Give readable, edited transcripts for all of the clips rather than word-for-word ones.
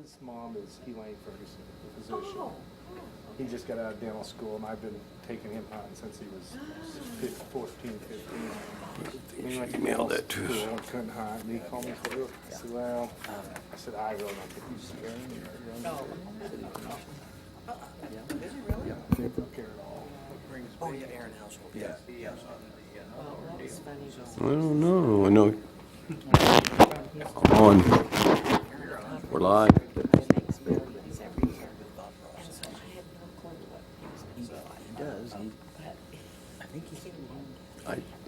His mom is Elaine Ferguson, the physician. He just got out of dental school, and I've been taking him hunting since he was 14, 15. And he went to dental school and couldn't hunt, and he called me and said, I said, well, I said, I really don't think he's scared. No. Yeah, they took care of it all. Oh, yeah, Aaron household. Yeah. I don't know. I know. Come on. We're live.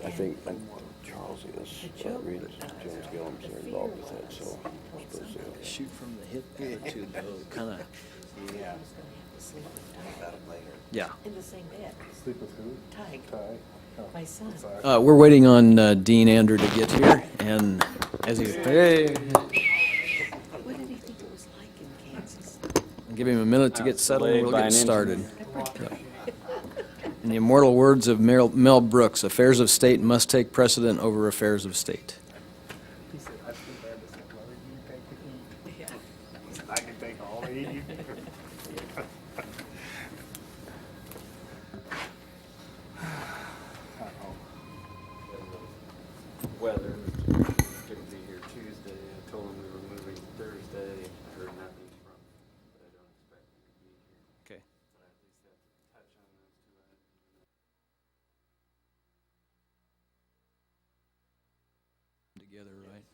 I think Charles is. Rita Jones Gillums are involved with that, so we're supposed to Shoot from the hip to the kind of. Yeah. Yeah. In the same bed. Sleep with who? Ty, Ty. Oh, my son. sorry. We're waiting on Dean Andrew to get here, and as he's hey, What did he think it was like in Kansas? give him a minute to get settled, and we'll by get an started. In the immortal words of Mel Brooks, affairs of state must take precedent over affairs of state. He said, I feel bad. I said, well, you take the heat. He said, I can take all the heat. Weather, couldn't be here Tuesday. I told him we were moving Thursday. I heard nothing from him, but I don't expect him to be here. Okay. But I at least have to touch on those two items. Together, right?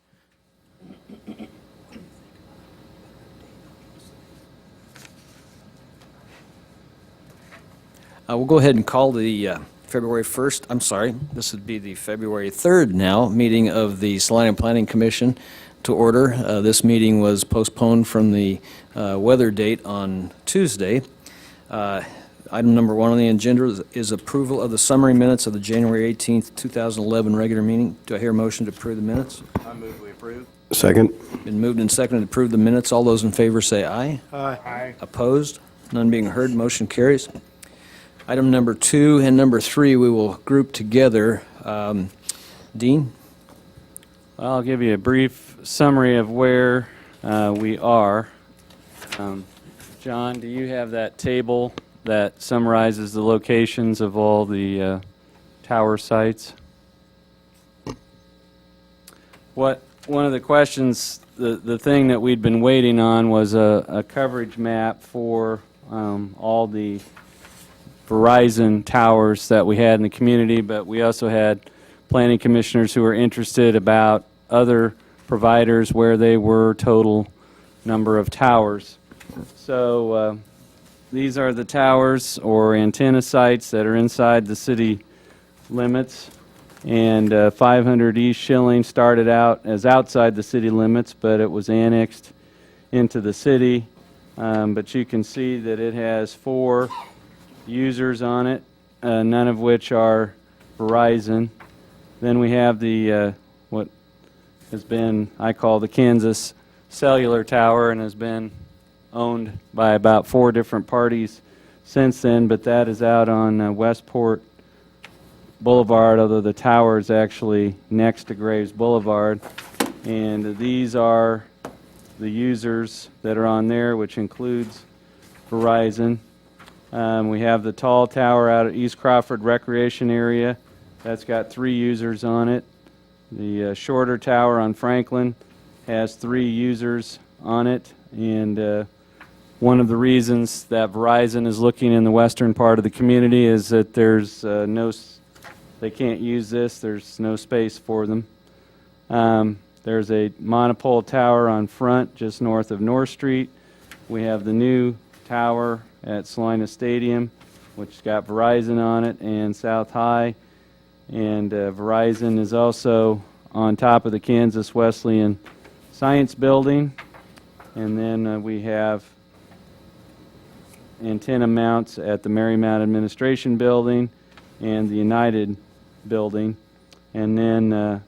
We'll go ahead and call the February 1st, I'm sorry, this would be the February 3rd now, meeting of the Salina Planning Commission to order. This meeting was postponed from the weather date on Tuesday. Item number 1 on the agenda is approval of the summary minutes of the January 18th, 2011 regular meeting. Do I hear a motion to approve the minutes? I move we approve. Second. Been moved and seconded to approve the minutes. All those in favor say aye. Aye. Opposed? None being heard, motion carries. Item number 2 and number 3 we will group together. Dean? I'll give you a brief summary of where we are. John, do you have that table that summarizes the locations of all the tower sites? One of the questions, the thing that we'd been waiting on was a coverage map for all the Verizon towers that we had in the community, but we also had planning commissioners who were interested about other providers where they were total number of towers. So these are the towers or antenna sites that are inside the city limits, and 500 East Schilling started out as outside the city limits, but it was annexed into the city. But you can see that it has 4 users on it, none of which are Verizon. Then we have the what has been, I call the Kansas Cellular Tower, and has been owned by about 4 different parties since then, but that is out on Westport Boulevard, although the tower is actually next to Graves Boulevard. And these are the users that are on there, which includes Verizon. We have the tall tower out at East Crawford Recreation Area. That's got 3 users on it. The shorter tower on Franklin has 3 users on it. And one of the reasons that Verizon is looking in the western part of the community is that there's they can't use this. There's no space for them. There's a monopole tower on Front, just north of North Street. We have the new tower at Salina Stadium, which got Verizon on it, and South High. And Verizon is also on top of the Kansas Wesleyan Science Building. And then we have antenna mounts at the Marymount Administration Building and the United Building. And then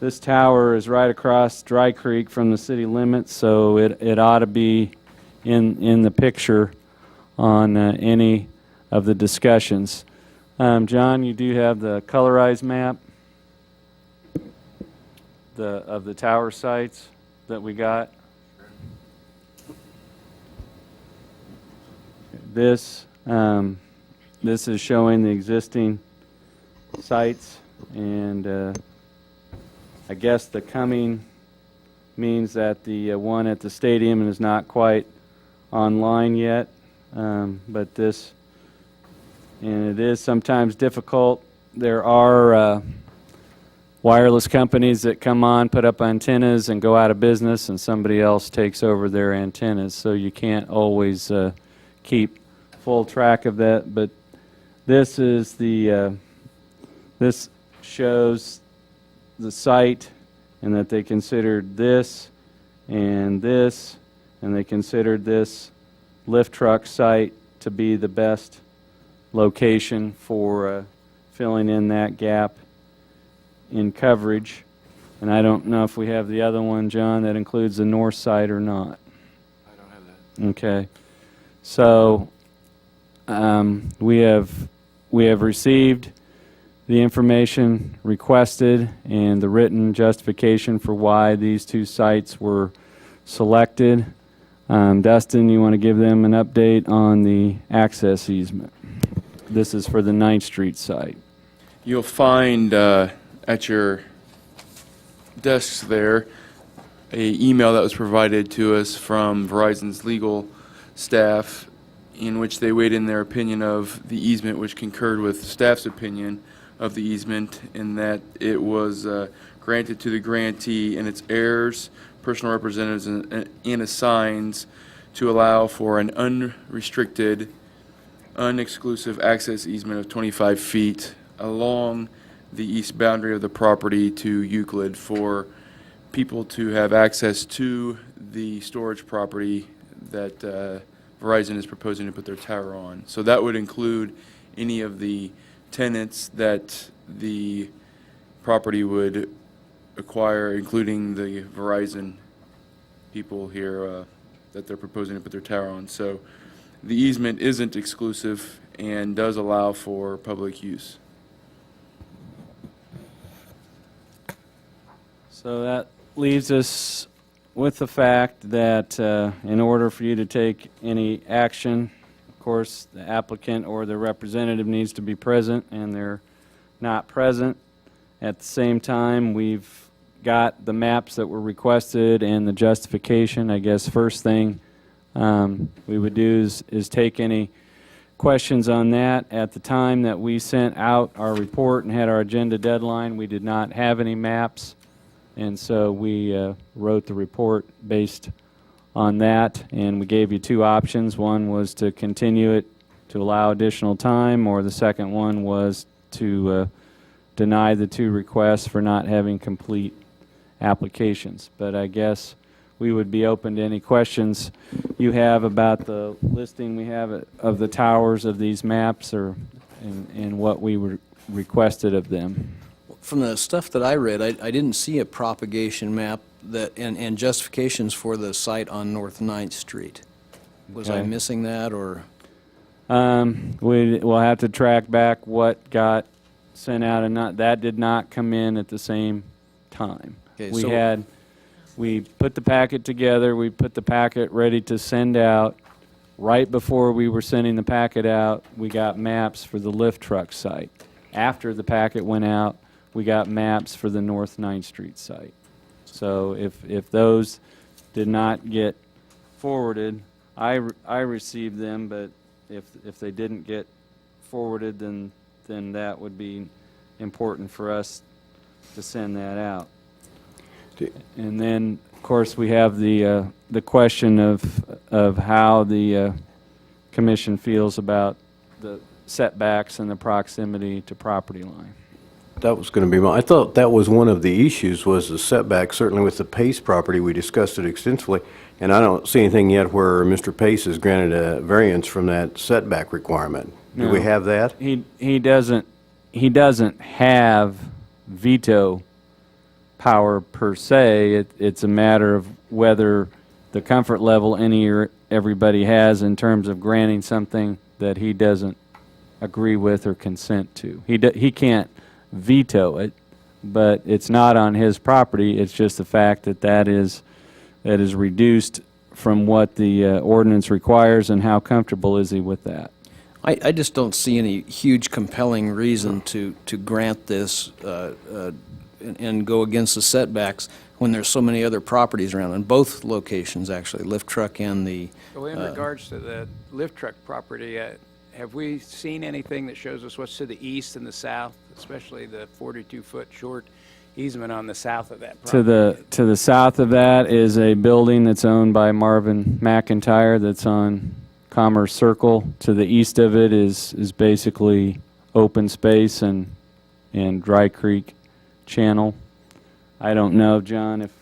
this tower is right across Dry Creek from the city limits, so it ought to be in the picture on any of the discussions. John, you do have the colorized map of the tower sites that we got. this, this is showing the existing sites, and I guess the coming means that the one at the stadium is not quite online yet, but this, and it is sometimes difficult. There are wireless companies that come on, put up antennas, and go out of business, and somebody else takes over their antennas, so you can't always keep full track of that. But this is the this shows the site, and that they considered this, and they considered this lift truck site to be the best location for filling in that gap in coverage. And I don't know if we have the other one, John, that includes the north side or not. I don't have that. Okay. So we have received the information requested and the written justification for why these two sites were selected. Dustin, you want to give them an update on the access easement? This is for the 9th Street site. You'll find at your desks there a email that was provided to us from Verizon's legal staff, in which they weighed in their opinion of the easement, which concurred with staff's opinion of the easement, in that it was granted to the grantee and its heirs, personal representatives, and assigns to allow for an unrestricted, unexclusive access easement of 25 feet along the east boundary of the property to Euclid for people to have access to the storage property that Verizon is proposing to put their tower on. So that would include any of the tenants that the property would acquire, including the Verizon people here that they're proposing to put their tower on. So the easement isn't exclusive and does allow for public use. So that leaves us with the fact that in order for you to take any action, of course, the applicant or the representative needs to be present, and they're not present. At the same time, we've got the maps that were requested and the justification. I guess first thing we would do is take any questions on that. At the time that we sent out our report and had our agenda deadline, we did not have any maps. And so we wrote the report based on that, and we gave you two options. One was to continue it to allow additional time, or the second one was to deny the two requests for not having complete applications. But I guess we would be open to any questions you have about the listing we have of the towers of these maps, or and what we were requested of them. From the stuff that I read, I didn't see a propagation map that and justifications for the site on North 9th Street. Was I Okay. missing that, or? We'll have to track back what got sent out, and that did not come in at the same time. Okay, We put the packet together, we put the packet ready to send out. Right before we were sending the packet out, we got maps for the lift truck site. After the packet went out, we got maps for the North 9th Street site. So if those did not get forwarded, I received them, but if they didn't get forwarded, then that would be important for us to send that out. And then, of course, we have the question of how the commission feels about the setbacks and the proximity to property line. That was going to be I thought that was one of the issues, was the setback. Certainly with the Pace property, we discussed it extensively, and I don't see anything yet where Mr. Pace has granted a variance from that setback requirement. Do we No. have that? He doesn't have veto power per se. It's a matter of whether the comfort level any or everybody has in terms of granting something that he doesn't agree with or consent to. He can't veto it, but it's not on his property. It's just the fact that is reduced from what the ordinance requires, and how comfortable is he with that? I just don't see any huge compelling reason to grant this and go against the setbacks when there's so many other properties around, in both locations, actually, lift truck and the, Well, in regards to the lift truck property, have we seen anything that shows us what's to the east and the south, especially the 42-foot short easement on the south of that property? To the south of that is a building that's owned by Marvin McIntyre that's on Commerce Circle. To the east of it is basically open space and Dry Creek Channel. I don't know, John, if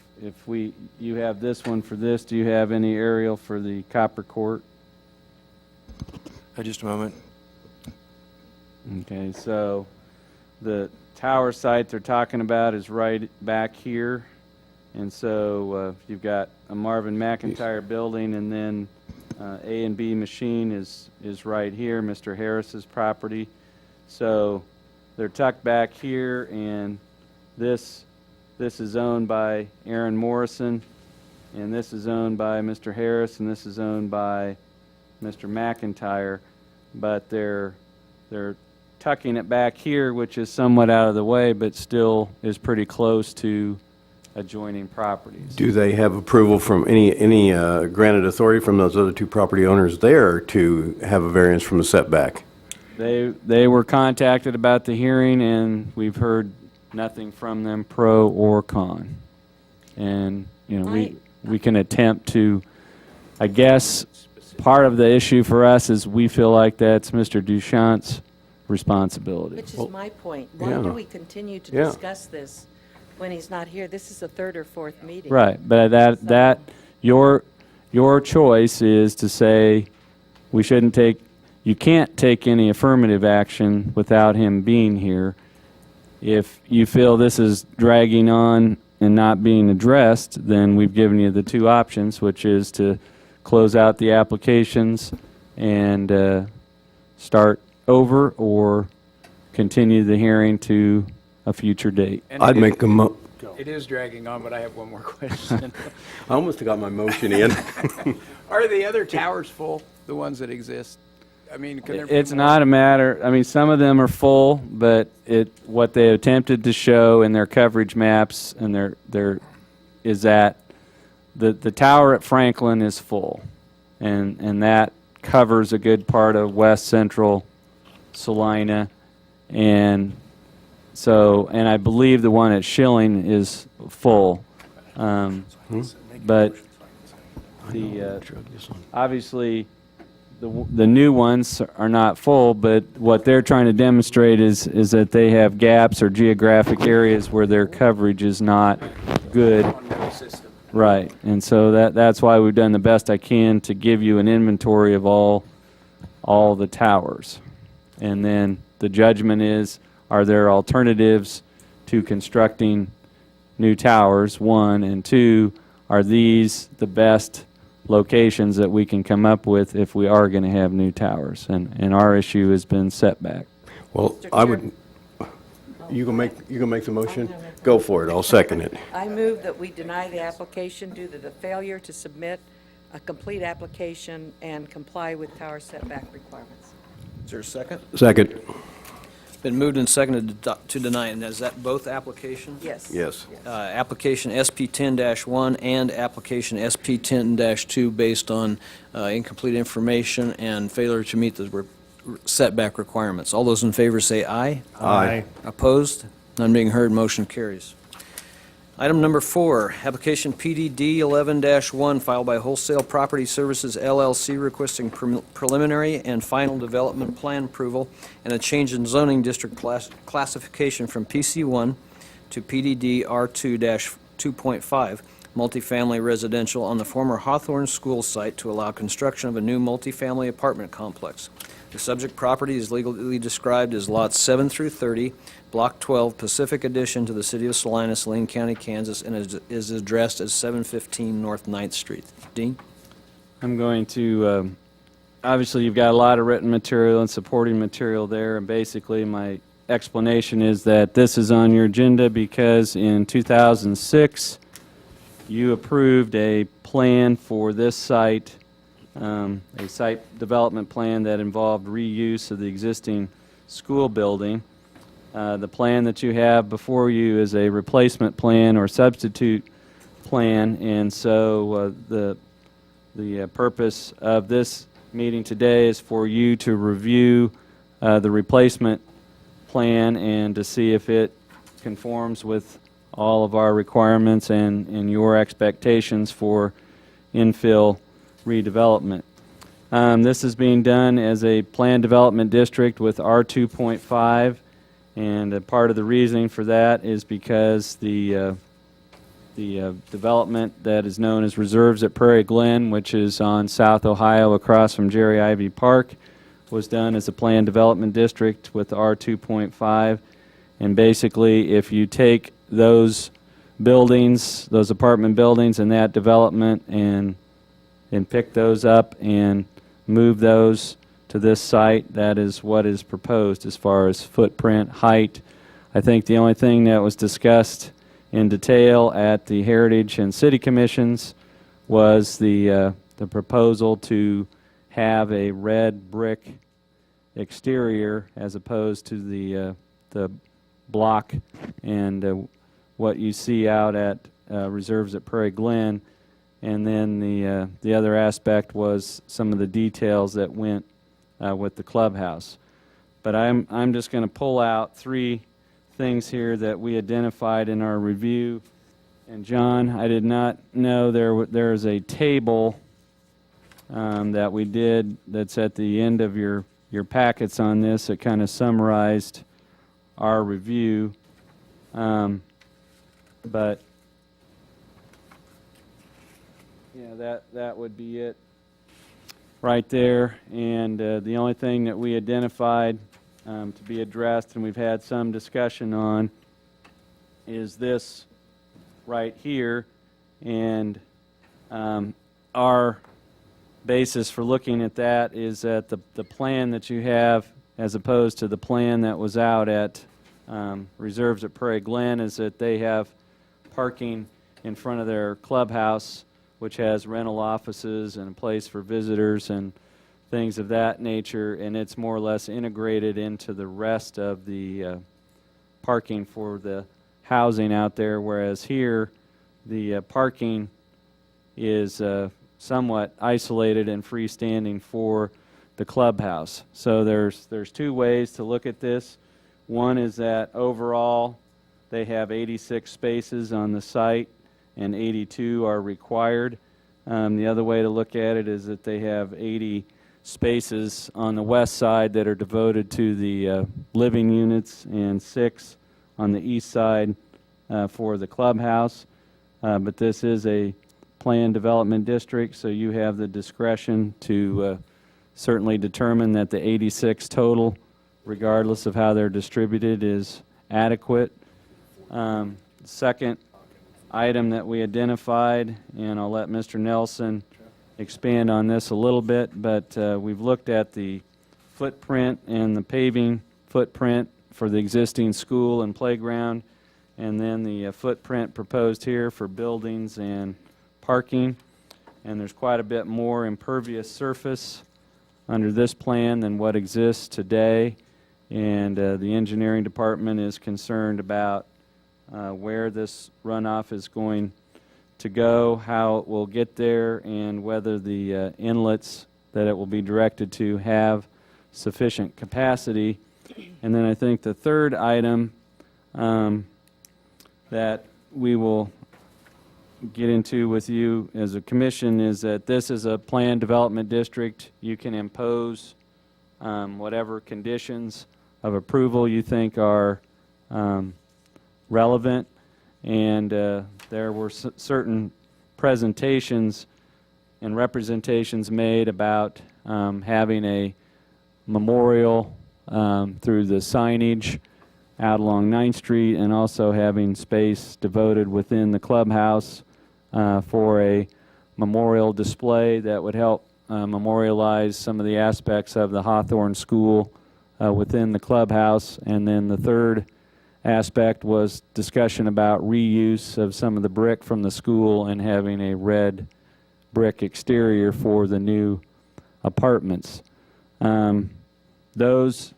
you have this one for this, do you have any aerial for the Copper Court? Just a moment. Okay, so the tower site they're talking about is right back here. And so you've got a Marvin McIntyre building, and then A&B Machine is right here, Mr. Harris's property. So they're tucked back here, and this is owned by Aaron Morrison, and this is owned by Mr. Harris, and this is owned by Mr. McIntyre. But they're tucking it back here, which is somewhat out of the way, but still is pretty close to adjoining properties. Do they have approval from any granted authority from those other two property owners there to have a variance from the setback? They were contacted about the hearing, and we've heard nothing from them, pro or con. And, you know, we can attempt to, I guess, part of the issue for us is we feel like that's Mr. Duchamp's responsibility. Which is my point. Why yeah. do we continue to Yeah. discuss this when he's not here? This is the third or fourth meeting. Right, but that your choice is to say we shouldn't take, you can't take any affirmative action without him being here. If you feel this is dragging on and not being addressed, then we've given you the two options, which is to close out the applications and start over, or continue the hearing to a future date. And I'd make a It is dragging on, but I have one more question. I almost got my motion in. Are the other towers full, the ones that exist? I mean, can there be It's more? not a matter, I mean, some of them are full, but what they attempted to show in their coverage maps and their is that the tower at Franklin is full, and that covers a good part of west central Salina, and so, and I believe the one at Schilling is full, but the obviously the new ones are not full, but what they're trying to demonstrate is that they have gaps or geographic areas where their coverage is not good. Right, and so that's why we've done the best I can to give you an inventory of all the towers. And then the judgment is, are there alternatives to constructing new towers, one, and two, are these the best locations that we can come up with if we are going to have new towers? And our issue has been setback. Well, Mr. I Chair. would, you gonna make the motion? Go for it, I'll second it. I move that we deny the application due to the failure to submit a complete application and comply with tower setback requirements. is there a second? Second, Been moved and seconded to deny, and is that both applications? Yes. yes. Application SP 10-1 and application SP 10-2 based on incomplete information and failure to meet the setback requirements. All those in favor say aye. Aye. Opposed? None being heard, motion carries. Item number 4, application PDD 11-1 filed by Wholesale Property Services LLC requesting preliminary and final development plan approval and a change in zoning district classification from PC1 to PDD R2-2.5, multifamily residential on the former Hawthorne School site to allow construction of a new multifamily apartment complex. The subject property is legally described as lots 7 through 30, Block 12, Pacific Addition to the City of Salina, Saline County, Kansas, and is addressed as 715 North 9th Street. Dean? I'm going to, obviously, you've got a lot of written material and supporting material there, and basically my explanation is that this is on your agenda because in 2006, you approved a plan for this site, a site development plan that involved reuse of the existing school building. The plan that you have before you is a replacement plan or substitute plan, and so the purpose of this meeting today is for you to review the replacement plan and to see if it conforms with all of our requirements and your expectations for infill redevelopment. This is being done as a planned development district with R2.5, and part of the reasoning for that is because the development that is known as Reserves at Prairie Glen, which is on South Ohio across from Jerry Ivy Park, was done as a planned development district with R2.5. And basically, if you take those buildings, those apartment buildings and that development and pick those up and move those to this site, that is what is proposed as far as footprint, height. I think the only thing that was discussed in detail at the Heritage and City Commissions was the proposal to have a red brick exterior as opposed to the block and what you see out at Reserves at Prairie Glen. And then the other aspect was some of the details that went with the clubhouse. But I'm just going to pull out three things here that we identified in our review. And John, I did not know there's a table that we did that's at the end of your packets on this that kind of summarized our review. But yeah, that would be it right there. And the only thing that we identified to be addressed, and we've had some discussion on, is this right here. And our basis for looking at that is that the plan that you have, as opposed to the plan that was out at Reserves at Prairie Glen, is that they have parking in front of their clubhouse, which has rental offices and a place for visitors and things of that nature, and it's more or less integrated into the rest of the parking for the housing out there, whereas here the parking is somewhat isolated and freestanding for the clubhouse. So there's two ways to look at this. One is that overall they have 86 spaces on the site and 82 are required. The other way to look at it is that they have 80 spaces on the west side that are devoted to the living units and 6 on the east side for the clubhouse. But this is a planned development district, so you have the discretion to certainly determine that the 86 total, regardless of how they're distributed, is adequate. Second item that we identified, and I'll let Mr. Nelson expand on this a little bit, but we've looked at the footprint and the paving footprint for the existing school and playground, and then the footprint proposed here for buildings and parking. And there's quite a bit more impervious surface under this plan than what exists today, and the engineering department is concerned about where this runoff is going to go, how it will get there, and whether the inlets that it will be directed to have sufficient capacity. And then I think the third item that we will get into with you as a commission is that this is a planned development district. You can impose whatever conditions of approval you think are relevant, and there were certain presentations and representations made about having a memorial through the signage out along 9th Street, and also having space devoted within the clubhouse for a memorial display that would help memorialize some of the aspects of the Hawthorne School within the clubhouse. And then the third aspect was discussion about reuse of some of the brick from the school and having a red brick exterior for the new apartments. Those,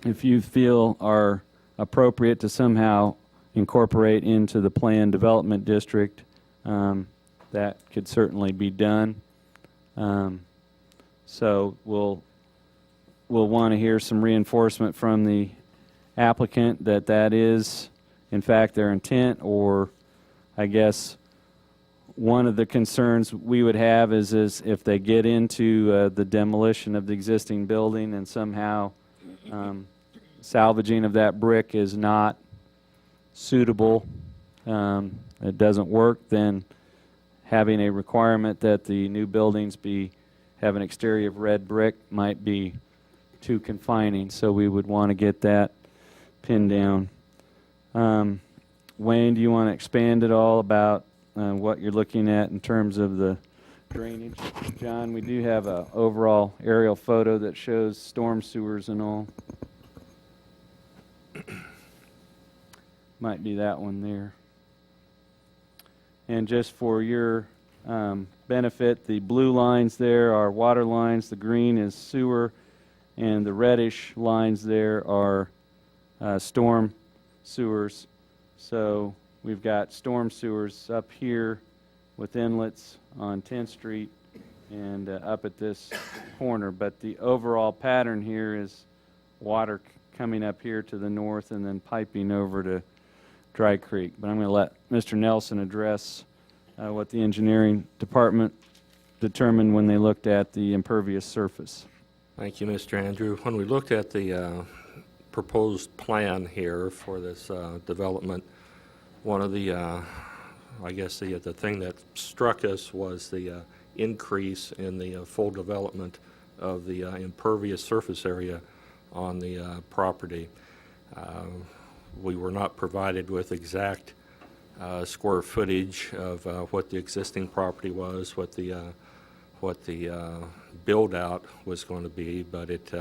if you feel are appropriate to somehow incorporate into the planned development district, that could certainly be done. So we'll want to hear some reinforcement from the applicant that that is, in fact, their intent, or I guess one of the concerns we would have is if they get into the demolition of the existing building and somehow salvaging of that brick is not suitable, it doesn't work, then having a requirement that the new buildings have an exterior of red brick might be too confining, so we would want to get that pinned down. Wayne, do you want to expand at all about what you're looking at in terms of the drainage? John, we do have an overall aerial photo that shows storm sewers and all. Might be that one there. And just for your benefit, the blue lines there are water lines, the green is sewer, and the reddish lines there are storm sewers. So we've got storm sewers up here with inlets on 10th Street and up at this corner. But the overall pattern here is water coming up here to the north and then piping over to Dry Creek. But I'm going to let Mr. Nelson address what the engineering department determined when they looked at the impervious surface. Thank you, Mr. Andrew. When we looked at the proposed plan here for this development, one of the, I guess the thing that struck us was the increase in the full development of the impervious surface area on the property. We were not provided with exact square footage of what the existing property was, what the build-out was going to be, but it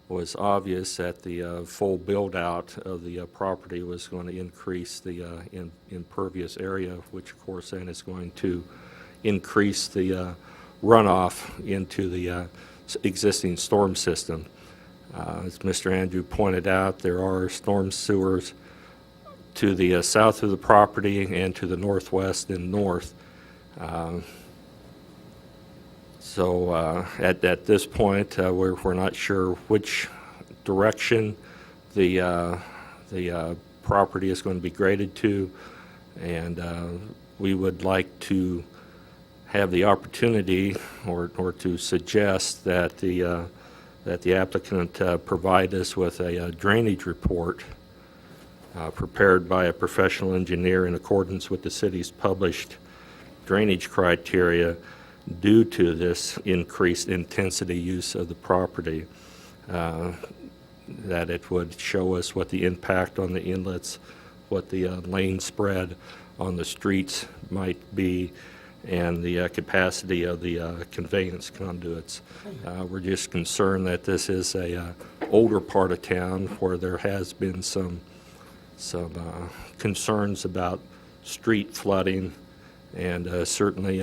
was obvious that the full build-out of the property was going to increase the impervious area, which of course then is going to increase the runoff into the existing storm system. As Mr. Andrew pointed out, there are storm sewers to the south of the property and to the northwest and north. So at this point, we're not sure which direction the property is going to be graded to, and we would like to have the opportunity or to suggest that the applicant provide us with a drainage report prepared by a professional engineer in accordance with the city's published drainage criteria due to this increased intensity use of the property, that it would show us what the impact on the inlets, what the lane spread on the streets might be, and the capacity of the conveyance conduits. We're just concerned that this is a older part of town where there has been some concerns about street flooding, and certainly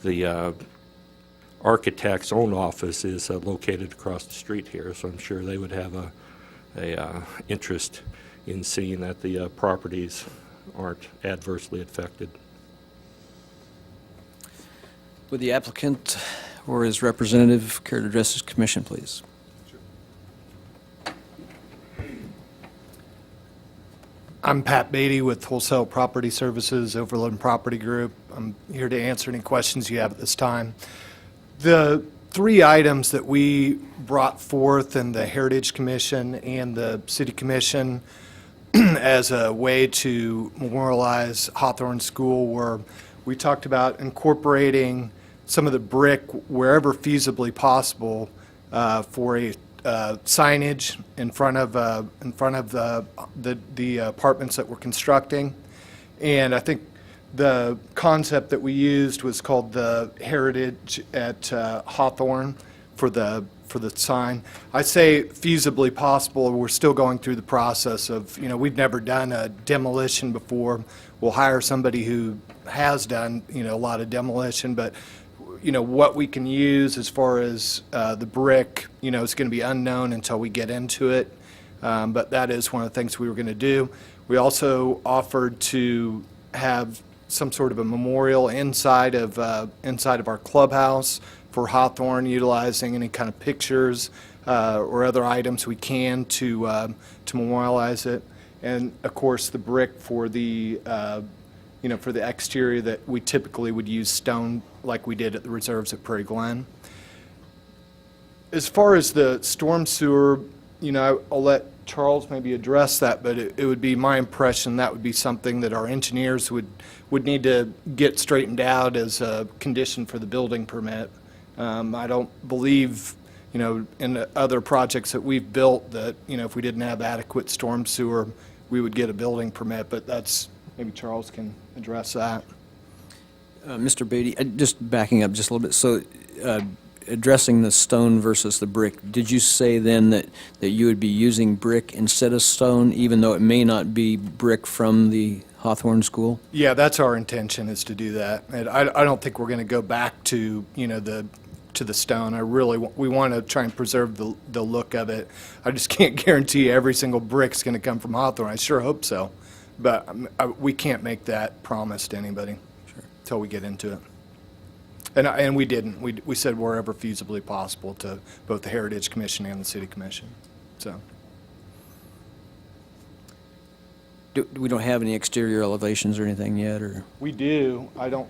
the architect's own office is located across the street here, so I'm sure they would have a interest in seeing that the properties aren't adversely affected. Would the applicant or his representative care to address his commission, please? I'm Pat Beatty with Wholesale Property Services, Overland Property Group. I'm here to answer any questions you have at this time. The three items that we brought forth in the Heritage Commission and the City Commission as a way to memorialize Hawthorne School were, we talked about incorporating some of the brick wherever feasibly possible for a signage in front of the apartments that we're constructing. And I think the concept that we used was called the Heritage at Hawthorne for the for the sign. I say feasibly possible. We're still going through the process of, we've never done a demolition before. We'll hire somebody who has done, a lot of demolition, but, what we can use as far as the brick, is going to be unknown until we get into it. But that is one of the things we were going to do. We also offered to have some sort of a memorial inside of our clubhouse for Hawthorne, utilizing any kind of pictures or other items we can to memorialize it. And of course, the brick for the for the exterior that we typically would use stone like we did at the reserves at Prairie Glen. As far as the storm sewer, I'll let Charles maybe address that, but it would be my impression that would be something that our engineers would need to get straightened out as a condition for the building permit. I don't believe, in the other projects that we've built that, if we didn't have adequate storm sewer, we would get a building permit, but maybe Charles can address that. Mr. Beatty, just backing up just a little bit, so addressing the stone versus the brick, did you say then that you would be using brick instead of stone, even though it may not be brick from the Hawthorne School? Yeah, that's our intention, is to do that. And I don't think we're going to go back to, to the stone. We want to try and preserve the look of it. I just can't guarantee every single brick's going to come from Hawthorne. I sure hope so. But we can't make that promise to anybody until we get into it. And we didn't. We said wherever feasibly possible to both the Heritage Commission and the City Commission. So. We don't have any exterior elevations or anything yet, or? We do. I don't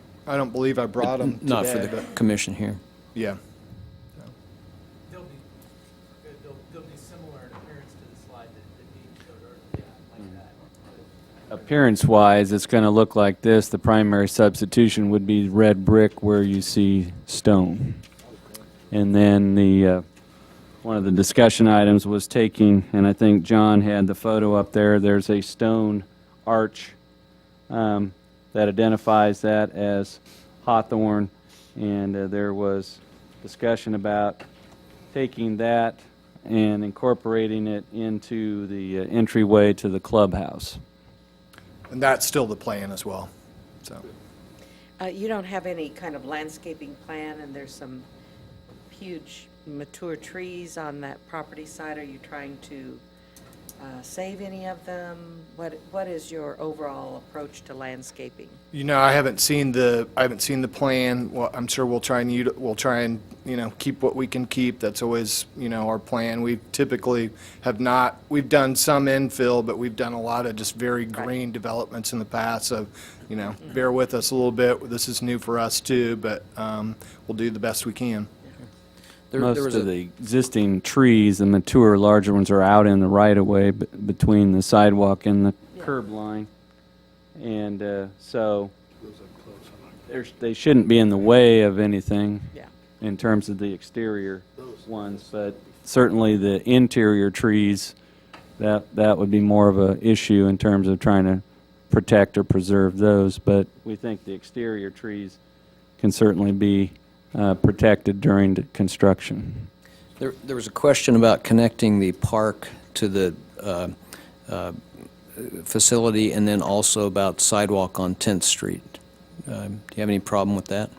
believe I brought them today. Not for the but commission here. yeah. They'll be similar in appearance to the slide that Dean showed earlier, like that. Appearance-wise, it's going to look like this. The primary substitution would be red brick where you see stone. And then one of the discussion items was taking, and I think John had the photo up there, there's a stone arch that identifies that as Hawthorne, and there was discussion about taking that and incorporating it into the entryway to the clubhouse. And that's still the plan as well. So. You don't have any kind of landscaping plan, and there's some huge mature trees on that property side. Are you trying to save any of them? What is your overall approach to landscaping? I haven't seen the plan. Well, I'm sure we'll try and keep what we can keep. That's always our plan. We typically we've done some infill, but we've done a lot of just very green developments in the past. So bear with us a little bit. This is new for us too, but we'll do the best we can. Most of the existing trees, the mature, larger ones, are out in the right-of-way between the sidewalk and the curb line. And so they shouldn't be in the way of anything in terms of the exterior ones, but certainly the interior trees, that would be more of an issue in terms of trying to protect or preserve those. But we think the exterior trees can certainly be protected during the construction. There was a question about connecting the park to the facility, and then also about sidewalk on 10th Street. Do you have any problem with that?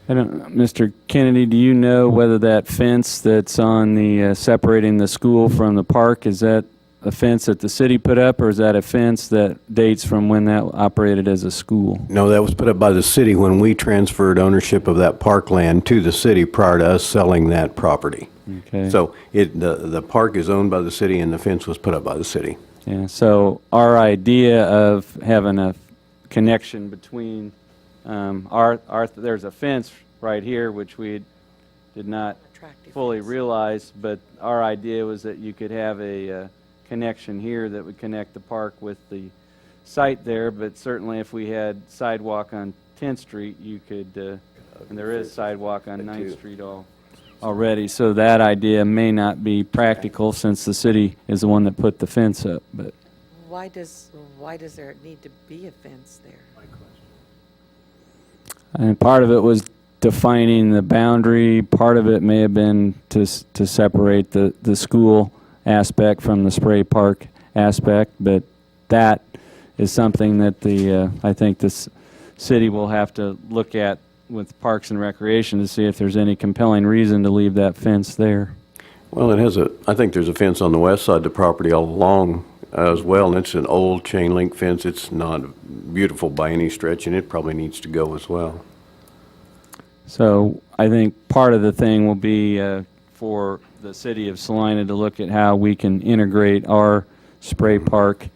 Mr. Kennedy, do you know whether that fence that's on the separating the school from the park, is that a fence that the city put up, or is that a fence that dates from when that operated as a school? No, that was put up by the city when we transferred ownership of that parkland to the city prior to us selling that property. Okay. So the park is owned by the city and the fence was put up by the city. Yeah, so our idea of having a connection between there's a fence right here, which we did not Attractive fully fence. realize, but our idea was that you could have a connection here that would connect the park with the site there, but certainly if we had sidewalk on 10th Street, you could, and there is sidewalk on 9th Street already, so that idea may not be practical since the city is the one that put the fence up. But Why does there need to be a fence there? and part of it was defining the boundary. Part of it may have been to separate the school aspect from the spray park aspect, but that is something that I think this city will have to look at with Parks and Recreation to see if there's any compelling reason to leave that fence there. Well, I think there's a fence on the west side of the property all along as well, and it's an old chain link fence. It's not beautiful by any stretch, and it probably needs to go as well. So I think part of the thing will be for the city of Salina to look at how we can integrate our spray park,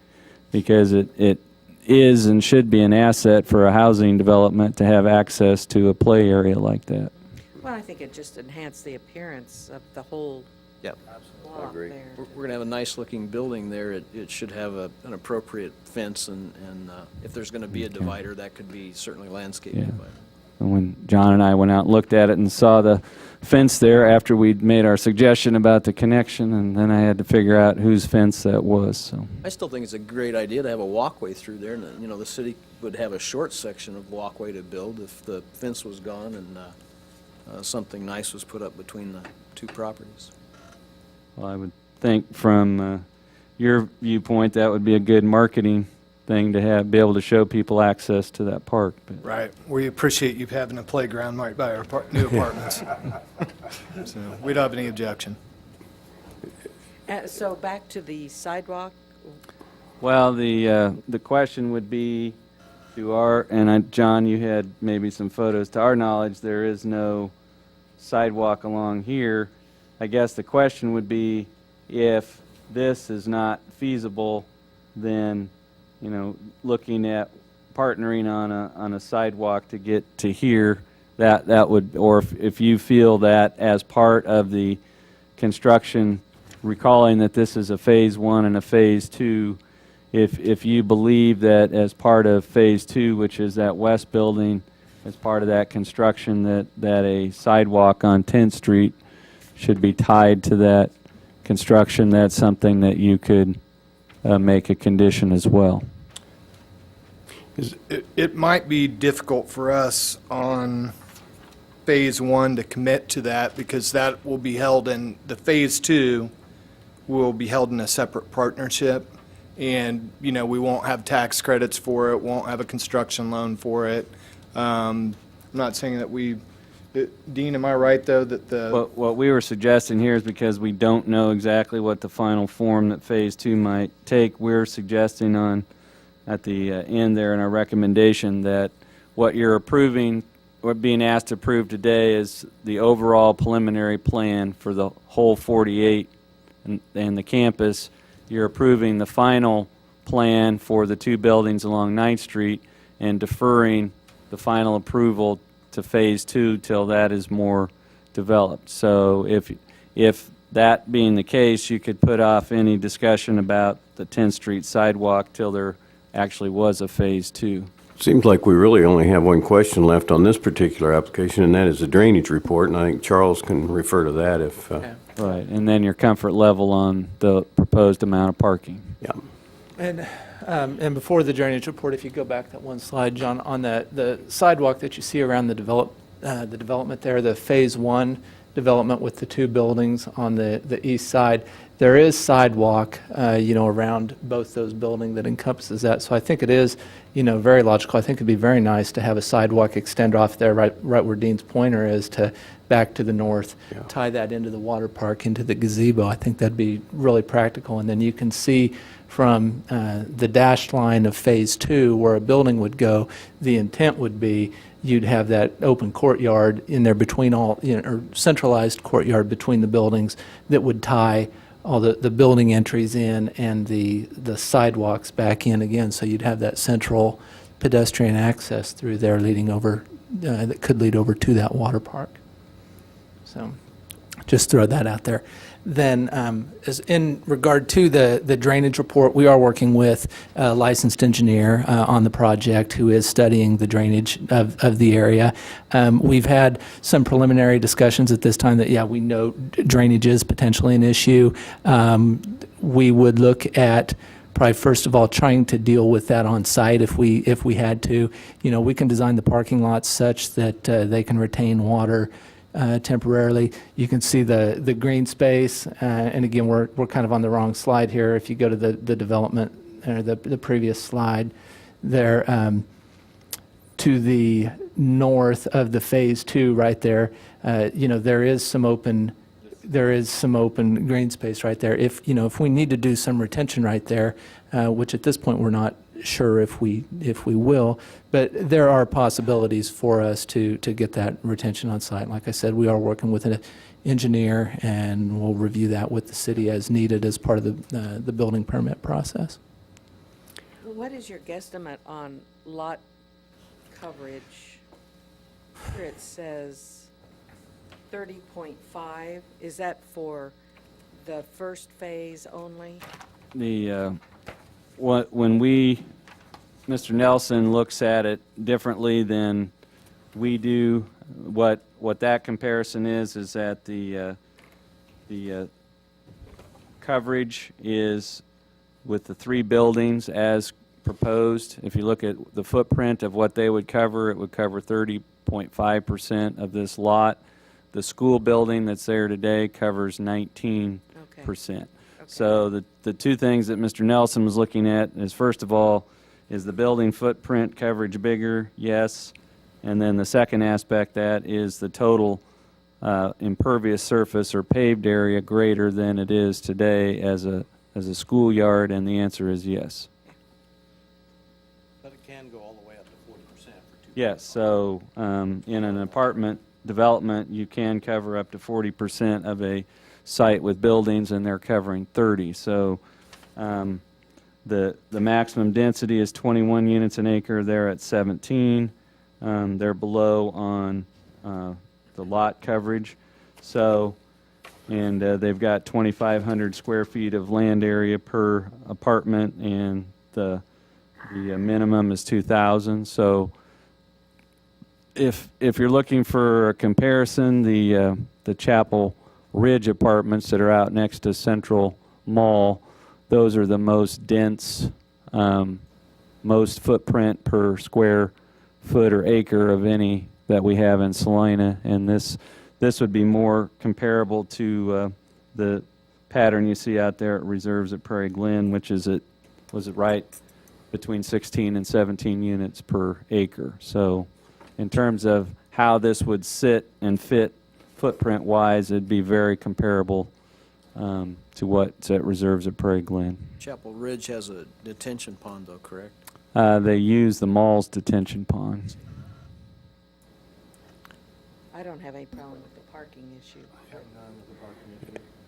because it is and should be an asset for a housing development to have access to a play area like that. Well, I think it just enhanced the appearance of the whole Yep. block there. We're going to have a nice-looking building there. It should have an appropriate fence, and if there's going to be a divider, that could be certainly landscaped. Yeah. But And when John and I went out and looked at it and saw the fence there after we'd made our suggestion about the connection, and then I had to figure out whose fence that was, so. I still think it's a great idea to have a walkway through there, and, the city would have a short section of walkway to build if the fence was gone and something nice was put up between the two properties. Well, I would think from your viewpoint, that would be a good marketing thing to be able to show people access to that park. But Right. We appreciate you having a playground right by our new apartments. So we don't have any objection. So back to the sidewalk. Well, the question would be John, you had maybe some photos. To our knowledge, there is no sidewalk along here. I guess the question would be, if this is not feasible, then looking at partnering on a sidewalk to get to here, that would, or if you feel that as part of the construction, recalling that this is a phase 1 and a phase 2, if you believe that as part of phase 2, which is that west building, as part of that construction, that a sidewalk on 10th Street should be tied to that construction, that's something that you could make a condition as well. It might be difficult for us on Phase 1 to commit to that, because that will be held in, the Phase 2 will be held in a separate partnership, and, we won't have tax credits for it, won't have a construction loan for it. I'm not saying that Dean, am I right, though, that What we were suggesting here is, because we don't know exactly what the final form that Phase 2 might take, we're suggesting at the end there in our recommendation that what you're approving, or being asked to approve today, is the overall preliminary plan for the whole 48 and the campus. You're approving the final plan for the two buildings along 9th Street and deferring the final approval to Phase 2 till that is more developed. So if that being the case, you could put off any discussion about the 10th Street sidewalk till there actually was a Phase 2. Seems like we really only have one question left on this particular application, and that is the drainage report, and I think Charles can refer to that if, Right, and then your comfort level on the proposed amount of parking. yeah. And before the drainage report, if you go back that one slide, John, on the sidewalk that you see around the development there, the Phase 1 development with the two buildings on the east side, there is sidewalk, around both those buildings that encompasses that. So I think it is, very logical. I think it'd be very nice to have a sidewalk extend off there, right where Dean's pointer is, to back to the north, tie that into the water park, into the gazebo. I think that'd be really practical. And then you can see from the dashed line of Phase 2 where a building would go, the intent would be you'd have that open courtyard in there between all, or centralized courtyard between the buildings that would tie all the building entries in and the sidewalks back in again. So you'd have that central pedestrian access through there leading over, that could lead over to that water park. So just throw that out there. Then, as in regard to the drainage report, we are working with a licensed engineer on the project who is studying the drainage of the area. We've had some preliminary discussions at this time that, we know drainage is potentially an issue. We would look at probably first of all trying to deal with that on site if we had to. You know, we can design the parking lots such that they can retain water temporarily. You can see the green space, and again, we're kind of on the wrong slide here. If you go to the development, or the previous slide, there to the north of the Phase 2 right there, you know, there is some open green space right there. If we need to do some retention right there, which at this point we're not sure if we will, but there are possibilities for us to get that retention on site. Like I said, we are working with an engineer, and we'll review that with the city as needed as part of the building permit process. What is your guesstimate on lot coverage? Here it says 30.5. Is that for the first phase only? When Mr. Nelson looks at it differently than we do, what that comparison is that the coverage is with the 3 buildings as proposed. If you look at the footprint of what they would cover, it would cover 30.5% of this lot. The school building that's there today covers 19%. Okay. So the two things that Mr. Nelson was looking at is, first of all, is the building footprint coverage bigger? Yes. And then the second aspect that is the total impervious surface or paved area greater than it is today as a schoolyard, and the answer is yes. But it can go all the way up to 40% for 2. Yes, so in an apartment development, you can cover up to 40% of a site with buildings, and they're covering 30. So the maximum density is 21 units an acre. They're at 17. They're below on the lot coverage. So, and they've got 2,500 square feet of land area per apartment, and the minimum is 2,000. So if you're looking for a comparison, the Chapel Ridge apartments that are out next to Central Mall, those are the most dense, most footprint per square foot or acre of any that we have in Salina, and this would be more comparable to the pattern you see out there at Reserves at Prairie Glen, which is right between 16 and 17 units per acre. So in terms of how this would sit and fit footprint-wise, it'd be very comparable to what's at Reserves at Prairie Glen. Chapel Ridge has a detention pond, though, correct? They use the mall's detention pond. I don't have any problem with the parking issue.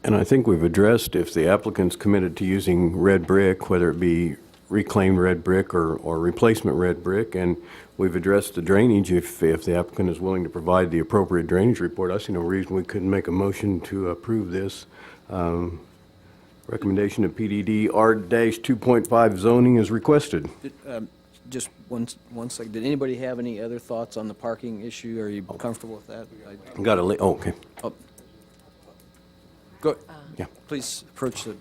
And I think we've addressed if the applicant's committed to using red brick, whether it be reclaimed red brick or replacement red brick, and we've addressed the drainage. If the applicant is willing to provide the appropriate drainage report, I see no reason we couldn't make a motion to approve this. Recommendation of PDD R-2.5 zoning is requested. Just one second. Did anybody have any other thoughts on the parking issue? Are you comfortable with that? Got a okay. Go. Yeah. Please approach the.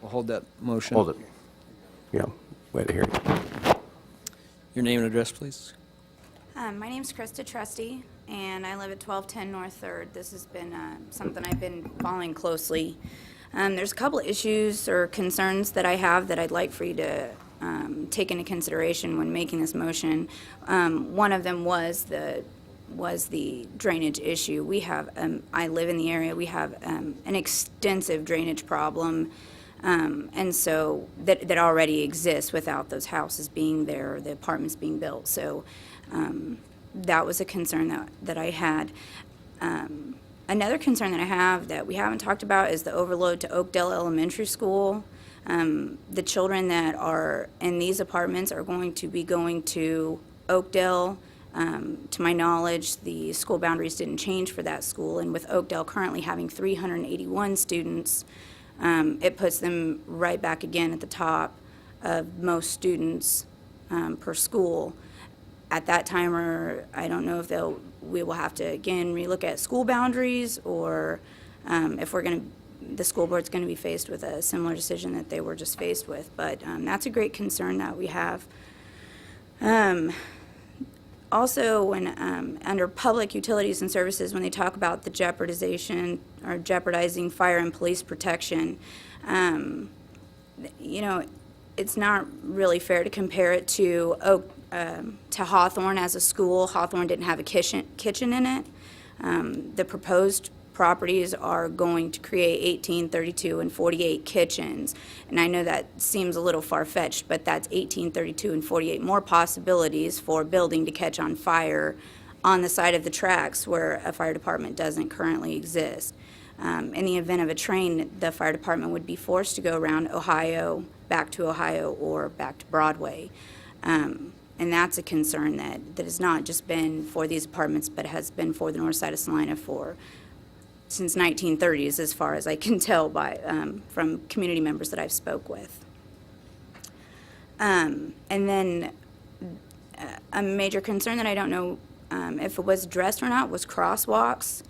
We'll hold that motion. Hold it. Yeah, wait to hear it. Your name and address, please. My name's Krista Trusty, and I live at 1210 North 3rd. This has been something I've been following closely. There's a couple of issues or concerns that I have that I'd like for you to take into consideration when making this motion. One of them was the drainage issue. We have, I live in the area, we have an extensive drainage problem, and so that already exists without those houses being there or the apartments being built. So that was a concern that I had. Another concern that I have that we haven't talked about is the overload to Oakdale Elementary School. The children that are in these apartments are going to be going to Oakdale. To my knowledge, the school boundaries didn't change for that school, and with Oakdale currently having 381 students, it puts them right back again at the top of most students per school. At that time, or I don't know if we will have to again relook at school boundaries, or if we're going to the school board's going to be faced with a similar decision that they were just faced with. But that's a great concern that we have. Also, when under public utilities and services, when they talk about the jeopardization or jeopardizing fire and police protection, you know, it's not really fair to compare it to Hawthorne as a school. Hawthorne didn't have a kitchen in it. The proposed properties are going to create 18, 32, and 48 kitchens. And I know that seems a little far-fetched, but that's 18, 32, and 48 more possibilities for a building to catch on fire on the side of the tracks where a fire department doesn't currently exist. In the event of a train, the fire department would be forced to go around Ohio, back to Ohio, or back to Broadway. And that's a concern that has not just been for these apartments, but has been for the north side of Salina since 1930s, as far as I can tell by from community members that I've spoke with. And then a major concern that I don't know if it was addressed or not was crosswalks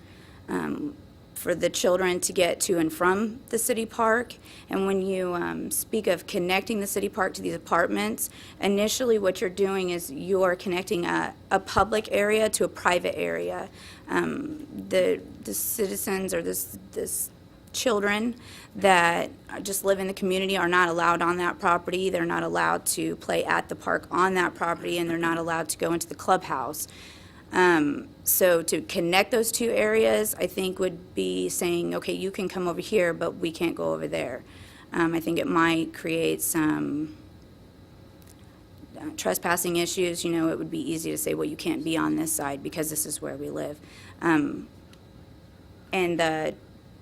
for the children to get to and from the city park. And when you speak of connecting the city park to these apartments, initially what you're doing is you are connecting a public area to a private area. The citizens or this children that just live in the community are not allowed on that property. They're not allowed to play at the park on that property, and they're not allowed to go into the clubhouse. So to connect those two areas, I think would be saying, okay, you can come over here, but we can't go over there. I think it might create some trespassing issues. You know, it would be easy to say, well, you can't be on this side because this is where we live. And the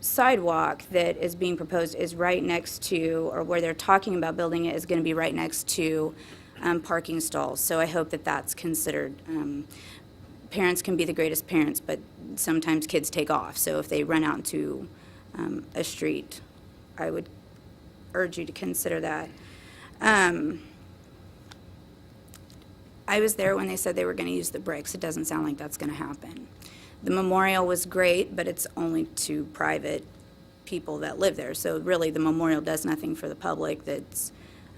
sidewalk that is being proposed is right next to, or where they're talking about building it is going to be right next to parking stalls. So I hope that that's considered. Parents can be the greatest parents, but sometimes kids take off. So if they run out into a street, I would urge you to consider that. I was there when they said they were going to use the bricks. It doesn't sound like that's going to happen. The memorial was great, but it's only to private people that live there. So really the memorial does nothing for the public that's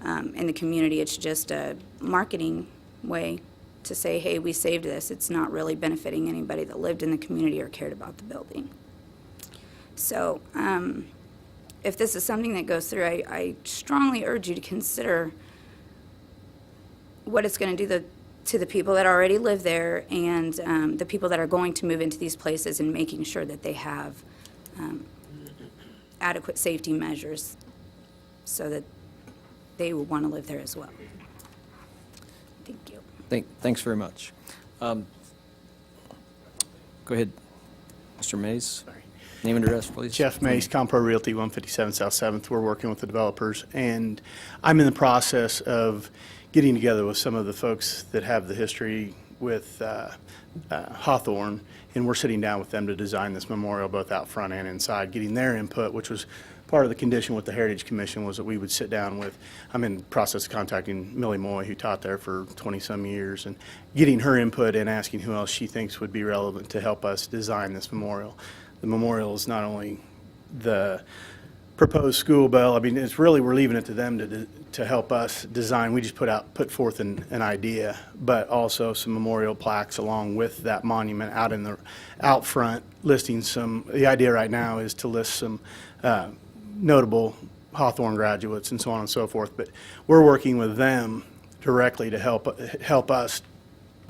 in the community. It's just a marketing way to say, hey, we saved this. It's not really benefiting anybody that lived in the community or cared about the building. So if this is something that goes through, I strongly urge you to consider what it's going to do to the people that already live there and the people that are going to move into these places, and making sure that they have adequate safety measures so that they will want to live there as well. Thank you. Thanks very much. Go ahead, Mr. Mays. Name and address, please. Jeff Mays, Compro Realty, 157 South 7th. We're working with the developers, and I'm in the process of getting together with some of the folks that have the history with Hawthorne, and we're sitting down with them to design this memorial both out front and inside, getting their input, which was part of the condition with the Heritage Commission, was that we would sit down with, I'm in the process of contacting Millie Moy, who taught there for 20-some years, and getting her input and asking who else she thinks would be relevant to help us design this memorial. The memorial is not only the proposed school bell, I mean, it's really, we're leaving it to them to help us design. We just put forth an idea, but also some memorial plaques along with that monument out front, listing the idea right now is to list some notable Hawthorne graduates and so on and so forth, but we're working with them directly to help us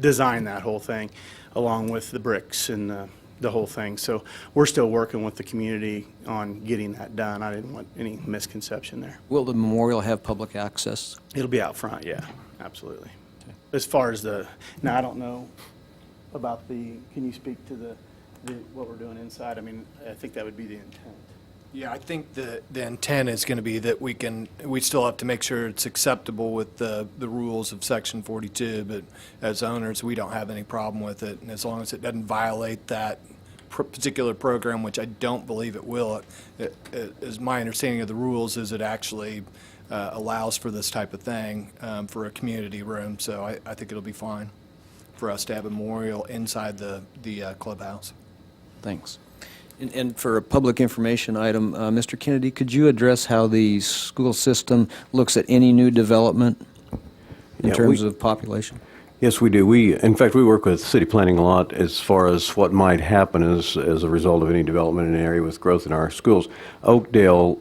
design that whole thing, along with the bricks and the whole thing. So we're still working with the community on getting that done. I didn't want any misconception there. Will the memorial have public access? It'll be out front, yeah, absolutely. Okay. As far as now I don't know about can you speak to what we're doing inside? I mean, I think that would be the intent. Yeah, I think the intent is going to be that we still have to make sure it's acceptable with the rules of Section 42, but as owners, we don't have any problem with it, and as long as it doesn't violate that particular program, which I don't believe it will. As my understanding of the rules is it actually allows for this type of thing for a community room, so I think it'll be fine for us to have a memorial inside the clubhouse. Thanks. And for a public information item, Mr. Kennedy, could you address how the school system looks at any new development in Yeah, terms of population? Yes, we do. In fact, we work with city planning a lot as far as what might happen as a result of any development in an area with growth in our schools. Oakdale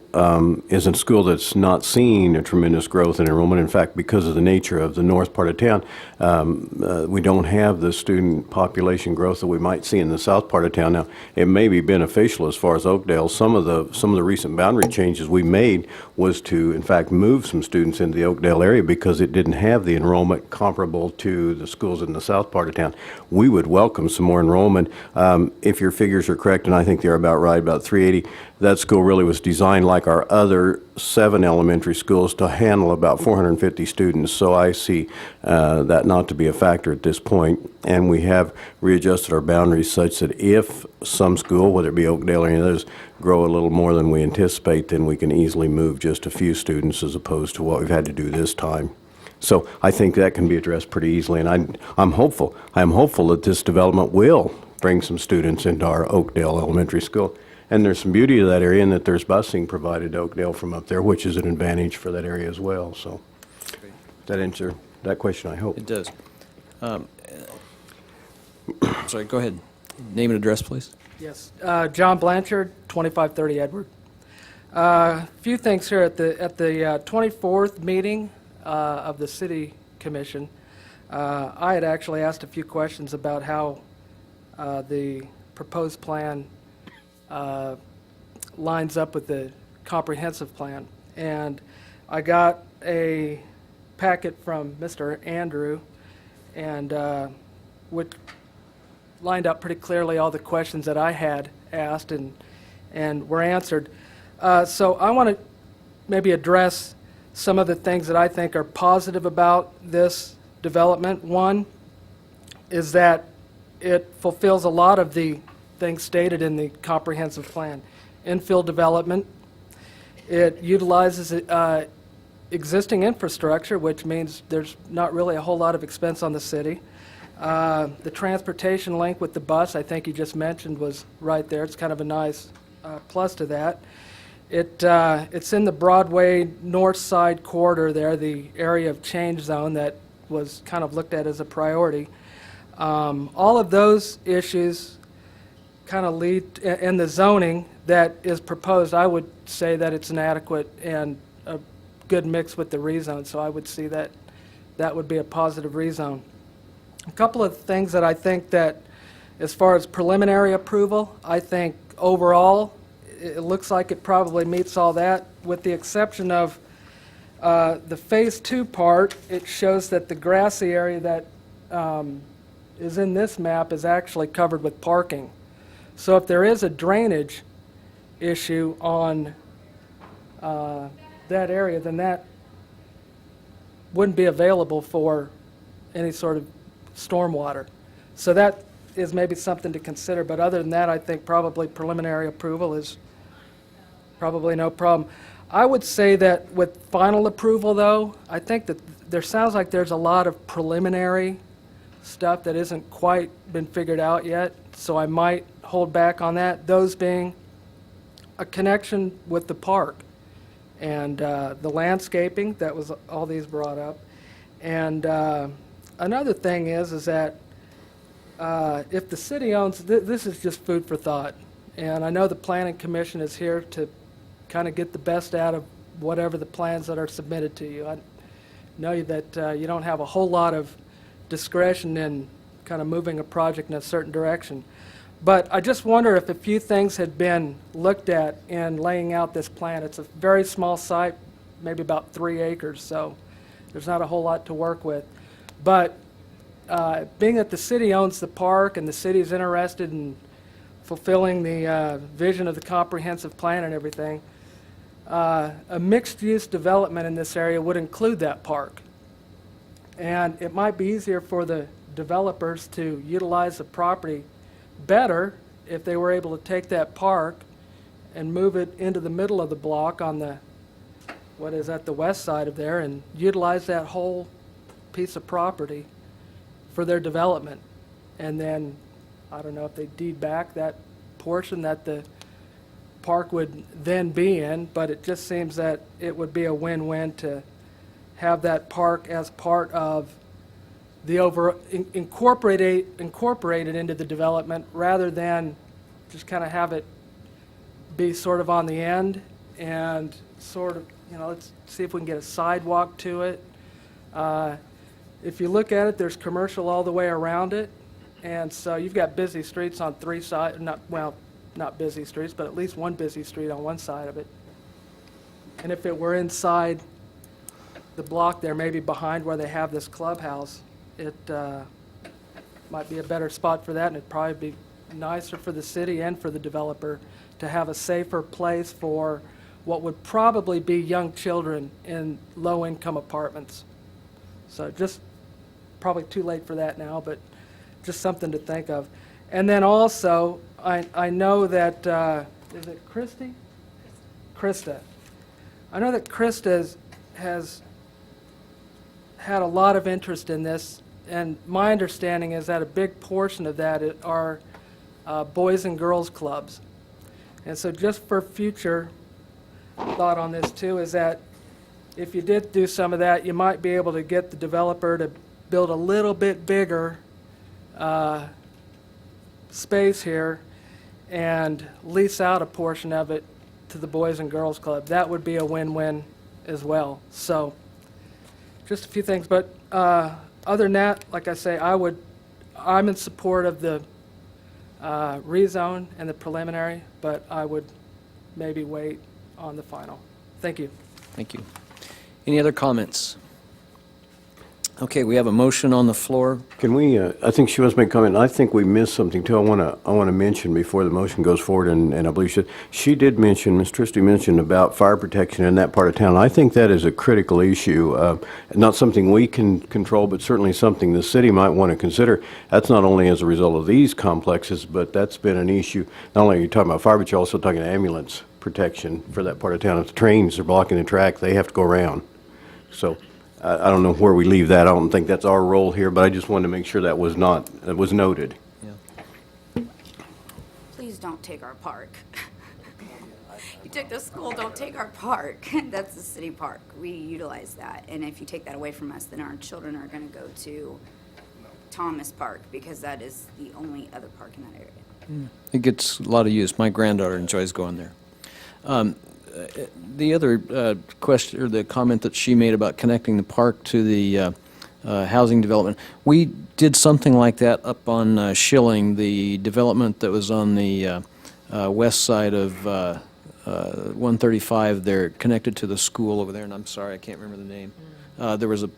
is a school that's not seeing a tremendous growth in enrollment. In fact, because of the nature of the north part of town, we don't have the student population growth that we might see in the south part of town. Now, it may be beneficial as far as Oakdale. Some of the recent boundary changes we made was to, in fact, move some students into the Oakdale area because it didn't have the enrollment comparable to the schools in the south part of town. We would welcome some more enrollment. If your figures are correct, and I think they're about right, about 380, that school really was designed like our other 7 elementary schools to handle about 450 students. So I see that not to be a factor at this point. And we have readjusted our boundaries such that if some school, whether it be Oakdale or any others, grow a little more than we anticipate, then we can easily move just a few students as opposed to what we've had to do this time. So I think that can be addressed pretty easily, and I'm hopeful. I'm hopeful that this development will bring some students into our Oakdale Elementary School. And there's some beauty to that area in that there's busing provided to Oakdale from up there, which is an advantage for that area as well. So that answer that question, I hope. It does. Sorry, go ahead. Name and address, please. Yes, John Blanchard, 2530 Edward. A few things here at the 24th meeting of the City Commission. I had actually asked a few questions about how the proposed plan lines up with the comprehensive plan. And I got a packet from Mr. Andrew, and which lined up pretty clearly all the questions that I had asked and were answered. So I want to maybe address some of the things that I think are positive about this development. One is that it fulfills a lot of the things stated in the comprehensive plan. Infill development, it utilizes existing infrastructure, which means there's not really a whole lot of expense on the city. The transportation link with the bus, I think you just mentioned, was right there. It's kind of a nice plus to that. It's in the Broadway north side corridor there, the area of change zone that was kind of looked at as a priority. All of those issues kind of lead, in the zoning that is proposed, I would say that it's an adequate and a good mix with the rezone, so I would see that that would be a positive rezone. A couple of things that I think that, as far as preliminary approval, I think overall it looks like it probably meets all that, with the exception of the Phase 2 part. It shows that the grassy area that is in this map is actually covered with parking. So if there is a drainage issue on that area, then that wouldn't be available for any sort of stormwater. So that is maybe something to consider, but other than that, I think probably preliminary approval is probably no problem. I would say that with final approval, though, I think that there sounds like there's a lot of preliminary stuff that isn't quite been figured out yet, so I might hold back on that, those being a connection with the park and the landscaping, that was all these brought up. And another thing is that if the city owns, this is just food for thought, and I know the Planning Commission is here to kind of get the best out of whatever the plans that are submitted to you. I know that you don't have a whole lot of discretion in kind of moving a project in a certain direction. But I just wonder if a few things had been looked at in laying out this plan. It's a very small site, maybe about 3 acres, so there's not a whole lot to work with. But being that the city owns the park and the city is interested in fulfilling the vision of the comprehensive plan and everything, a mixed-use development in this area would include that park. And it might be easier for the developers to utilize the property better if they were able to take that park and move it into the middle of the block on the, what is that, the west side of there, and utilize that whole piece of property for their development. And then, I don't know if they deed back that portion that the park would then be in, but it just seems that it would be a win-win to have that park as part of the incorporated into the development, rather than just kind of have it be sort of on the end and sort of, let's see if we can get a sidewalk to it. If you look at it, there's commercial all the way around it, and so you've got busy streets on three sides, not busy streets, but at least one busy street on one side of it. And if it were inside the block there, maybe behind where they have this clubhouse, it might be a better spot for that, and it'd probably be nicer for the city and for the developer to have a safer place for what would probably be young children in low-income apartments. So just probably too late for that now, but just something to think of. And then also, I know that, is it Christy? Krista. I know that Krista has had a lot of interest in this, and my understanding is that a big portion of that are boys and girls clubs. And so just for future thought on this too, is that if you did do some of that, you might be able to get the developer to build a little bit bigger space here and lease out a portion of it to the Boys and Girls Club. That would be a win-win as well. So just a few things, but other than that, like I say, I'm in support of the rezone and the preliminary, but I would maybe wait on the final. Thank you. Thank you. Any other comments? Okay, we have a motion on the floor. Can we, I think she wants to make a comment, and I think we missed something too. I want to mention before the motion goes forward, and I believe she did mention, Ms. Christie mentioned about fire protection in that part of town. I think that is a critical issue, not something we can control, but certainly something the city might want to consider. That's not only as a result of these complexes, but that's been an issue. Not only are you talking about fire, but you're also talking ambulance protection for that part of town. If the trains are blocking the track, they have to go around. So I don't know where we leave that. I don't think that's our role here, but I just wanted to make sure that was noted. Please don't take our park. You took the school, don't take our park. That's the city park. We utilize that. And if you take that away from us, then our children are going to go to Thomas Park, because that is the only other park in that area. It gets a lot of use. My granddaughter enjoys going there. The other question, or the comment that she made about connecting the park to the housing development, we did something like that up on Schilling, the development that was on the west side of 135 there, connected to the school over there, and I'm sorry, I can't remember the name. There was a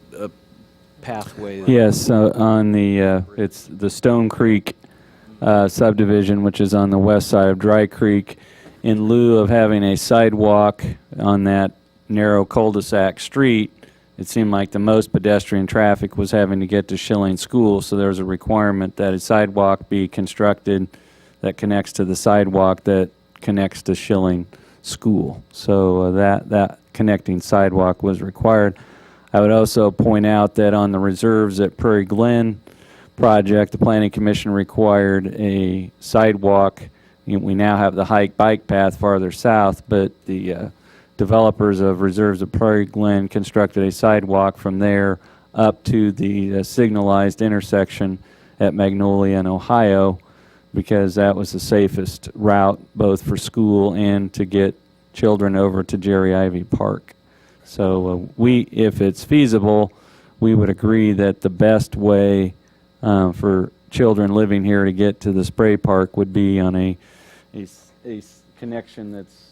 pathway. Yes, on the, it's the Stone Creek subdivision, which is on the west side of Dry Creek. In lieu of having a sidewalk on that narrow cul-de-sac street, it seemed like the most pedestrian traffic was having to get to Schilling School, so there was a requirement that a sidewalk be constructed that connects to the sidewalk that connects to Schilling School. So that connecting sidewalk was required. I would also point out that on the reserves at Prairie Glen project, the Planning Commission required a sidewalk. We now have the hike-bike path farther south, but the developers of reserves of Prairie Glen constructed a sidewalk from there up to the signalized intersection at Magnolia and Ohio, because that was the safest route both for school and to get children over to Jerry Ivy Park. So if it's feasible, we would agree that the best way for children living here to get to the spray park would be on a connection that's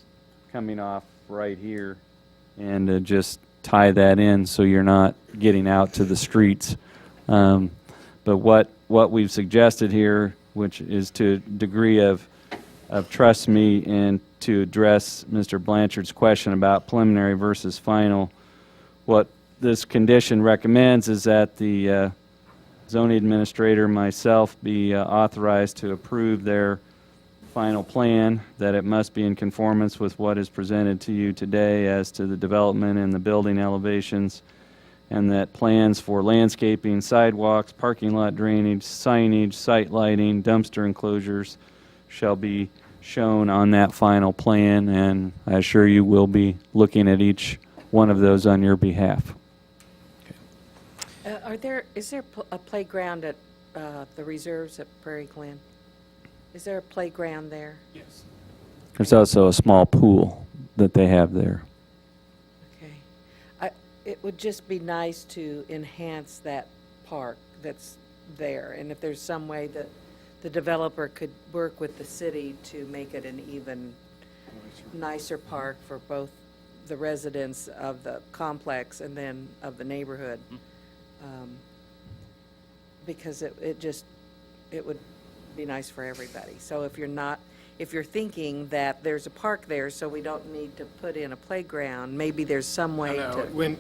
coming off right here, and just tie that in so you're not getting out to the streets. But what we've suggested here, which is to a degree of trust me, and to address Mr. Blanchard's question about preliminary versus final, what this condition recommends is that the zoning administrator, myself, be authorized to approve their final plan, that it must be in conformance with what is presented to you today as to the development and the building elevations, and that plans for landscaping, sidewalks, parking lot drainage, signage, site lighting, dumpster enclosures shall be shown on that final plan, and I assure you we'll be looking at each one of those on your behalf. Is there a playground at the reserves at Prairie Glen? Is there a playground there? Yes. There's also a small pool that they have there. Okay. It would just be nice to enhance that park that's there, and if there's some way that the developer could work with the city to make it an even nicer park for both the residents of the complex and then of the neighborhood. Because it would be nice for everybody. So if you're thinking that there's a park there, so we don't need to put in a playground, maybe there's some way to. When,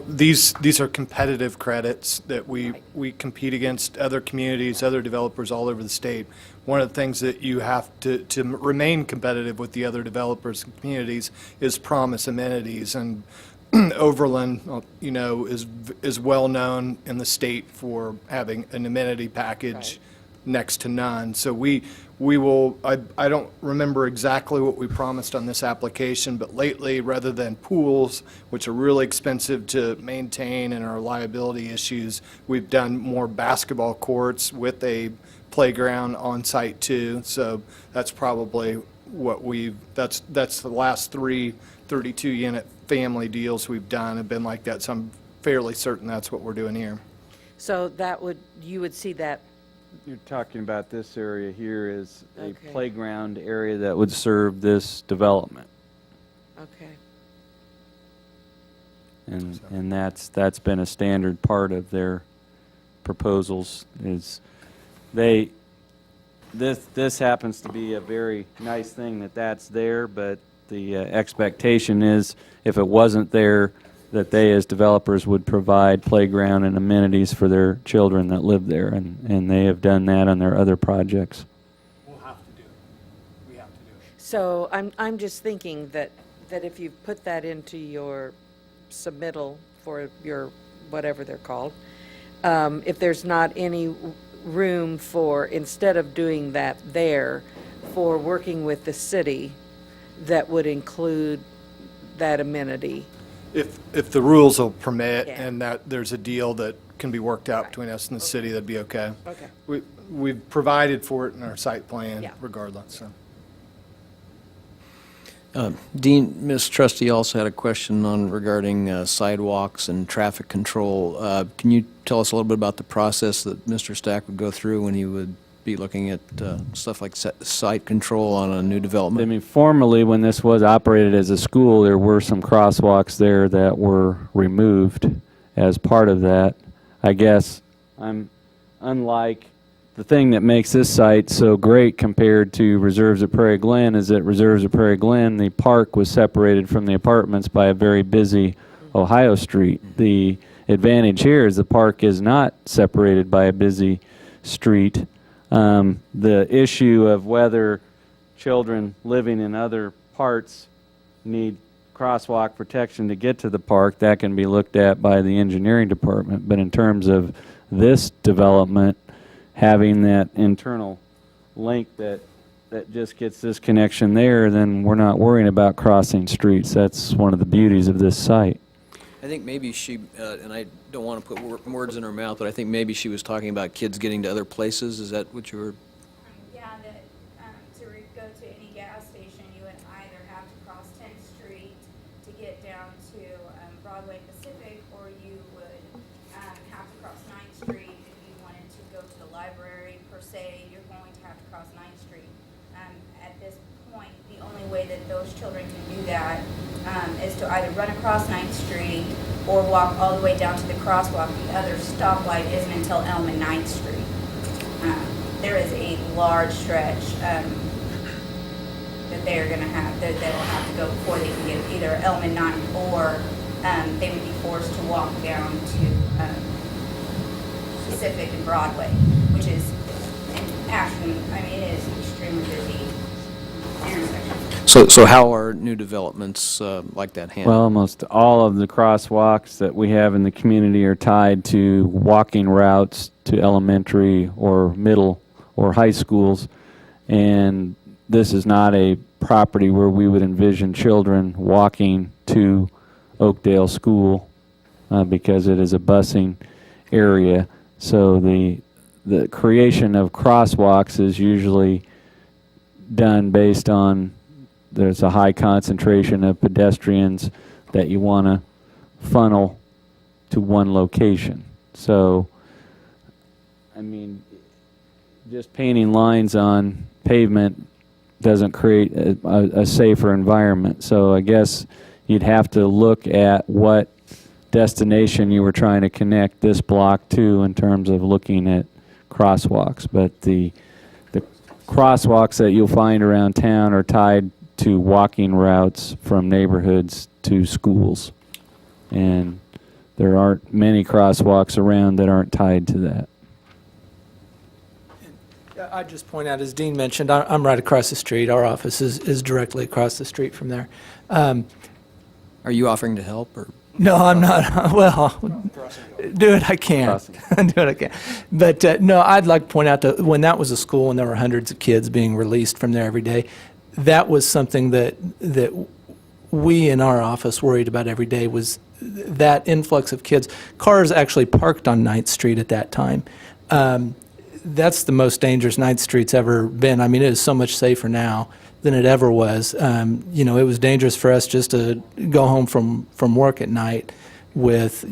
these are competitive credits that we compete against other communities, other developers all over the state. One of the things that you have to remain competitive with the other developers and communities is promise amenities. And Overland, is well known in the state for having an amenity package next to none. So we will, I don't remember exactly what we promised on this application, but lately, rather than pools, which are really expensive to maintain and are liability issues, we've done more basketball courts with a playground on site too. So that's probably what that's the last 3 32-unit family deals we've done have been like that. So I'm fairly certain that's what we're doing here. So you would see that. You're talking about this area here is a Okay. playground area that would serve this development. Okay. And that's been a standard part of their proposals is this happens to be a very nice thing that's there, but the expectation is if it wasn't there, that they as developers would provide playground and amenities for their children that live there, and they have done that on their other projects. We'll have to do it. We have to do it. So I'm just thinking that if you put that into your submittal for your, whatever they're called, if there's not any room for, instead of doing that there, for working with the city, that would include that ability. If the rules will permit Yeah. and that there's a deal that can be worked out between us and the city, that'd be okay. Okay. We've provided for it in our site plan Yeah. regardless, so. Dean, Ms. Trustee also had a question regarding sidewalks and traffic control. Can you tell us a little bit about the process that Mr. Stack would go through when he would be looking at stuff like site control on a new I development? mean, formerly, when this was operated as a school, there were some crosswalks there that were removed as part of that. I guess unlike the thing that makes this site so great compared to Reserves at Prairie Glen is that Reserves at Prairie Glen, the park was separated from the apartments by a very busy Ohio Street. The advantage here is the park is not separated by a busy street. The issue of whether children living in other parts need crosswalk protection to get to the park, that can be looked at by the engineering department. But in terms of this development, having that internal link that just gets this connection there, then we're not worrying about crossing streets. That's one of the beauties of this site. I think maybe she, and I don't want to put words in her mouth, but I think maybe she was talking about kids getting to other places. Is that what you were? Yeah, to go to any gas station, you would either have to cross 10th Street to get down to Broadway Pacific, or you would have to cross 9th Street if you wanted to go to the library per se. You're going to have to cross 9th Street. At this point, the only way that those children can do that is to either run across 9th Street or walk all the way down to the crosswalk. The other stoplight isn't until Elm and 9th Street. There is a large stretch that they're going to have, that they'll have to go before they can get either Elm and 9th, or they would be forced to walk down to Pacific and Broadway, which is in Ashland. I mean, it is an extremely busy intersection. So how are new developments like that handled? Well, almost all of the crosswalks that we have in the community are tied to walking routes to elementary or middle or high schools, and this is not a property where we would envision children walking to Oakdale School because it is a busing area. So the creation of crosswalks is usually done based on there's a high concentration of pedestrians that you want to funnel to one location. So, I mean, just painting lines on pavement doesn't create a safer environment. So I guess you'd have to look at what destination you were trying to connect this block to in terms of looking at crosswalks. But the crosswalks that you'll find around town are tied to walking routes from neighborhoods to schools. And there aren't many crosswalks around that aren't tied to that. I'd just point out, as Dean mentioned, I'm right across the street. Our office is directly across the street from there. Are you offering to help, or? No, I'm not. Well, do it I can. Do it I can. But no, I'd like to point out that when that was a school and there were hundreds of kids being released from there every day, that was something that we in our office worried about every day, was that influx of kids. Cars actually parked on 9th Street at that time. That's the most dangerous 9th Street's ever been. I mean, it is so much safer now than it ever was. You know, it was dangerous for us just to go home from work at night with,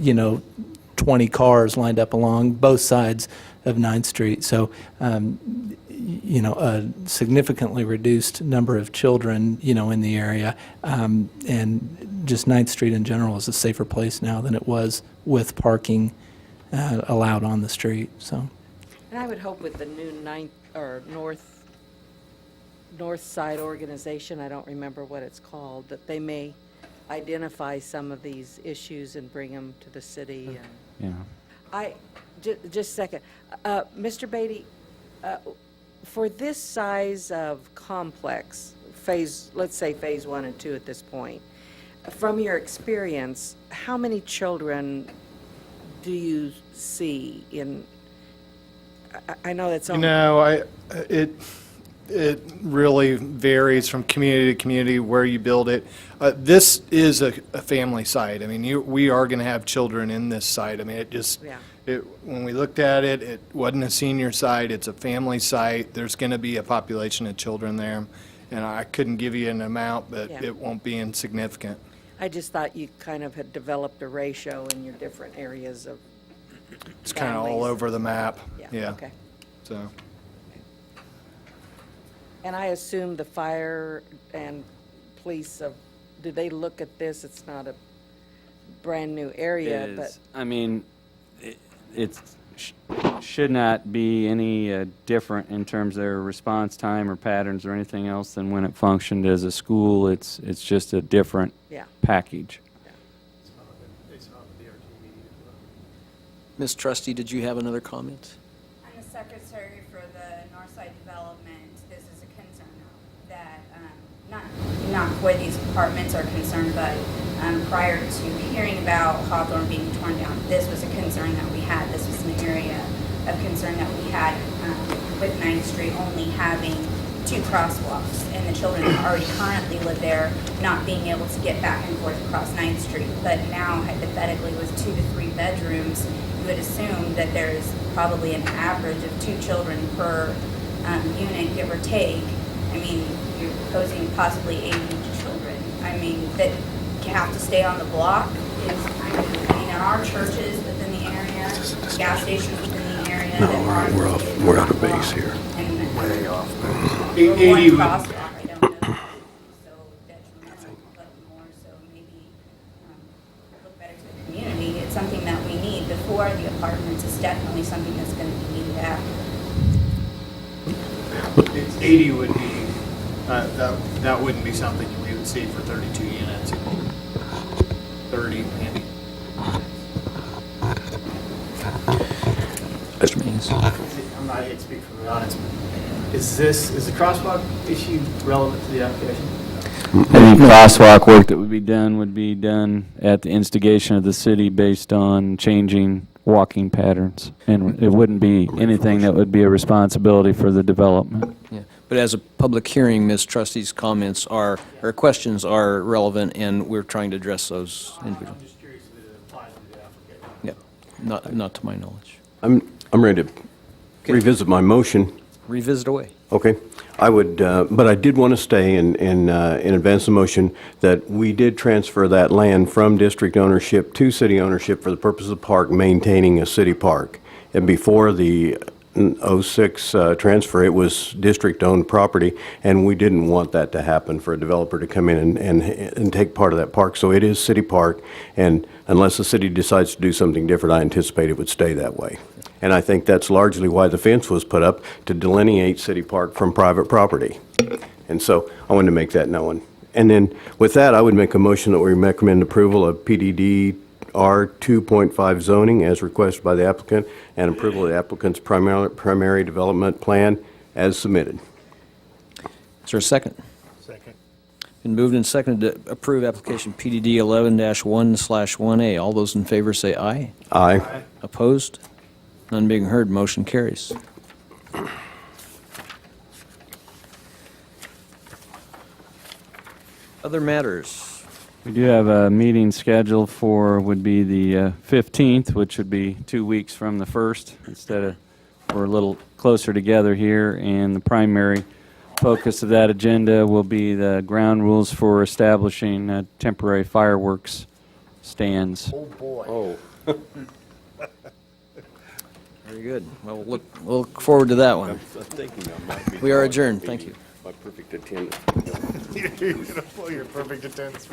20 cars lined up along both sides of 9th Street. So, a significantly reduced number of children, in the area. And just 9th Street in general is a safer place now than it was with parking allowed on the street, so. And I would hope with the new North Side organization, I don't remember what it's called, that they may identify some of these issues and bring them to the city. And just a second. Mr. Beatty, for this size of complex, let's say phase 1 and 2 at this point, from your experience, how many children do you see in, I know that's only... It really varies from community to community where you build it. This is a family site. I mean, we are going to have children in this site. I mean, when we looked at it, it wasn't a senior site. It's a family site. There's going to be a population of children there. And I couldn't give you an amount, but it won't be insignificant. I just thought you kind of had developed a ratio in your different areas of It's kind of all over the map. Yeah. Okay. So. And I assume the fire and police, do they look at this? It's not a brand-new area, but... I mean, it should not be any different in terms of their response time or patterns or anything else than when it functioned as a school. It's just a different package. Ms. Trusty, did you have another comment? I'm the secretary for the Northside Development. This is a concern that, not where these apartments are concerned, but prior to hearing about Hawthorne being torn down, this was a concern that we had. This was an area of concern that we had with 9th Street only having 2 crosswalks, and the children who already currently live there not being able to get back and forth across 9th Street. But now, hypothetically, with 2 to 3 bedrooms, you would assume that there's probably an average of 2 children per unit, give or take. I mean, you're proposing possibly 80 children. I mean, that have to stay on the block is kind of, there are churches within the area, gas stations within the area. No, we're out of base here. And Way off. one 80 would, crosswalk, I don't know, so detrimental, but more so maybe look better to the community. It's something that we need before the apartments. It's definitely something that's going to be needed after. 80 would be, that wouldn't be something we would see for 32 units. 30 maybe. Mr. Means. I'm not here to speak for the audience. Is the crosswalk issue relevant to the application? I think crosswalk work that would be done at the instigation of the city based on changing walking patterns. And it wouldn't be anything that would be a responsibility for the development. Yeah. But as a public hearing, Ms. Trustee's comments are, or questions are relevant, and we're trying to address those individually. I'm just curious if it applies to the applicant. Yep, not to my knowledge. I'm ready to revisit my motion. Revisit away. Okay. I would, but I did want to stay in advance of the motion that we did transfer that land from district ownership to city ownership for the purpose of the park maintaining a city park. And before the 06 transfer, it was district-owned property, and we didn't want that to happen for a developer to come in and take part of that park. So it is city park, and unless the city decides to do something different, I anticipate it would stay that way. And I think that's largely why the fence was put up, to delineate city park from private property. And so I wanted to make that known. And then with that, I would make a motion that we recommend approval of PDD R 2.5 zoning as requested by the applicant, and approval of the applicant's primary development plan as submitted. Is there a second? Second. Been moved and seconded to approve application PDD 11-1/1A. All those in favor say aye. Aye. Opposed? None being heard, motion carries. Other matters? We do have a meeting scheduled for, would be the 15th, which would be 2 weeks from the 1st, instead of, we're a little closer together here, and the primary focus of that agenda will be the ground rules for establishing temporary fireworks stands. Oh, boy. Oh. Very good. Well, we'll look forward to that one. I'm thinking I might be. We are adjourned. Thank you. My perfect attendance. You're going to pull your perfect attendance.